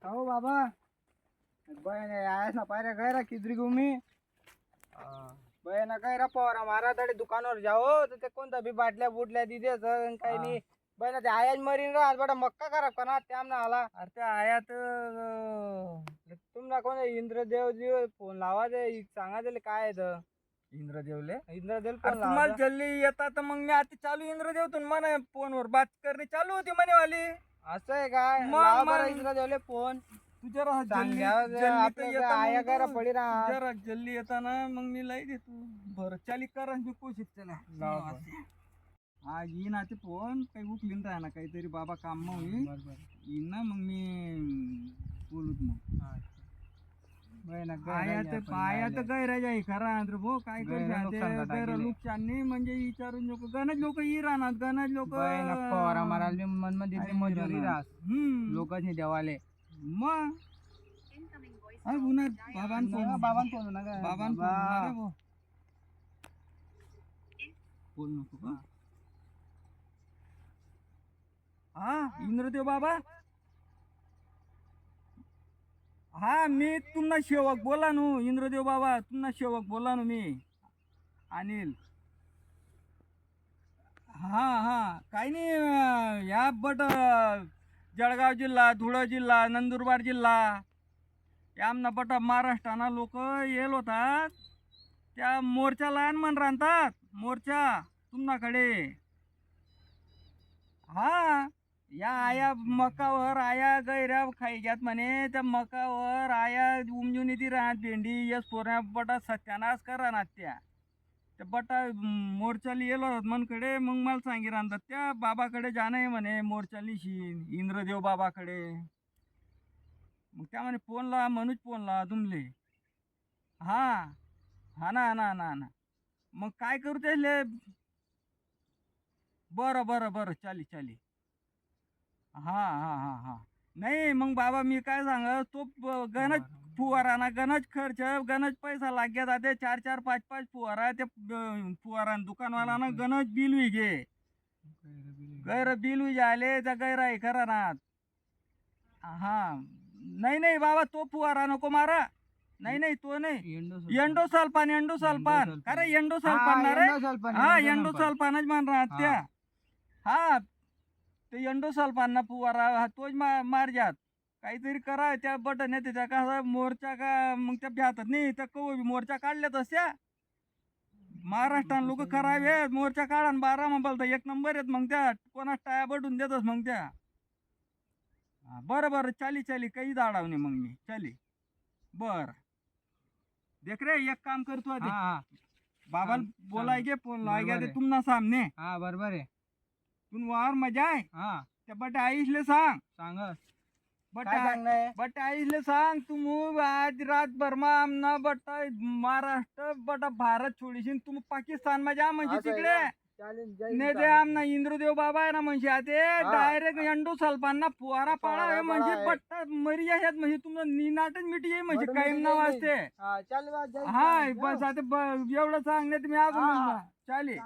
आओ बाबा बहन आया ना पायऱ्या गैरा किधरी घूमी बहन गैरा पवारा मारा तडे दुकानावर जाओ तर ते कोणता बी बाटल्या बुटल्या दिदे सर काही नाही बहन ते आयाच मरीन राहत बडा मक्का खराब करा त्याम ना आला अरे त्या आयात तुम्हाला कोण इंद्रदेव जी फोन लावा दे सांगा दिले काय आहे इंद्रदेवले फोन तुम्हाला जल्दी येता तर मग मी आता चालू इंद्रदेवतून म्हणे फोनवर बात करणे चालू होती म्हणे वाली. असं आहे काय मग- लावा मग- बरं इंद्रदेवले फोन तू जरा जल्दी आया करा पडी राहा जरा जल्दी येता ना मग मी लाई देतो. बरं चाली करा मी कोशिश चला लावा. आज येईन आता फोन काही उकलीन राहा ना काहीतरी बाबा काम मग येईन ना मग मी बोलूत मग आया तर गैराज आहे खरा भाऊ काय करू नुकसान नाही म्हणजे विचारून लोक गणच लोक ही राहणार गणच लोक फवारा मारायला मन मध्ये मजुरी राहत लोकांनी देवाले मग बाबान फोन बोल नको का हा इंद्रदेव बाबा हा मी तुम्हाला सेवक बोला नु इंद्रदेव बाबा तुम्हाला सेवक बोला नु मी अनिल हा हा काही नाही या बट जळगाव जिल्हा धुळे जिल्हा नंदुरबार जिल्हा यामना बट महाराष्ट्राना लोक येल होतात त्या मोर्चा लहान मन राहतात मोर्चा तुमच्याकडे हा या आया मकावर आया गैऱ्या खायच्यात म्हणे त्या मकावर आया उमजून येते राहत भेंडी यस पोऱ्या बटा सत्यानाश करा ना त्या बटा मोर्चाली येलो मनकडे मग मला सांगी राहतात त्या बाबाकडे जाणं आहे म्हणे मोर्चाली शीन इंद्रदेव बाबाकडे मग त्या म्हणे फोनला मनूच फोनला तुमले हा हा ना ना ना ना मग काय करू त्याले बरं बरं बरं चाली हा हा हा हा नाही मग बाबा मी काय सांग तो गणच फुवारा ना गणच खर्च गणच पैसा लाग्या जाते 4 5 फुवारा ते फुवारा दुकानवाला ना गणच बिल वी घे गैर बिल वी आले त्या गैर आहे खरा ना हा नाही बाबा तो फुवारा नको मारा नाही तो नाही एंडोसल्फान अरे एंडोसल्फान ना रे हा एंडोसल्फानच मान राहत त्या हा ते एंडोसल्फान फुवारा तोच मार जात काहीतरी करा त्या बटन येते त्या कसा मोर्चा का मग त्या भ्यातात नाही त्या कव मोर्चा काढल्यात असत्या महाराष्ट्रात लोक खराब आहेत मोर्चा काढा 12 बोलता 1 नंबर आहेत मग त्या कोणाच टाया बटून देतच मग त्या बरं चाली काही दाडाव नाही मग मी चाली बर देख रे एक काम करतो बाबा बोलाय गे फोन लावाय गे तुमना सामने हा बरोबर आहे तुम वार मजा आहे हा त्या बट आईसले सांग बट आईसले सांग तुम आज रात भरमा आमना बट महाराष्ट्र बट भारत छोडीशीन तुम पाकिस्तान मा जा म्हणजे तिकडे नाही ते आमना इंद्रदेव बाबा आहे ना म्हणजे ते डायरेक्ट एंडोसल्फान ना फुवारा पाडा म्हणजे बट्ट मरी आहेत म्हणजे तुमचं निनाटच मिटी आहे म्हणजे काही नाव असते हा बस आता एवढं सांगण्यात मी आलो चालेल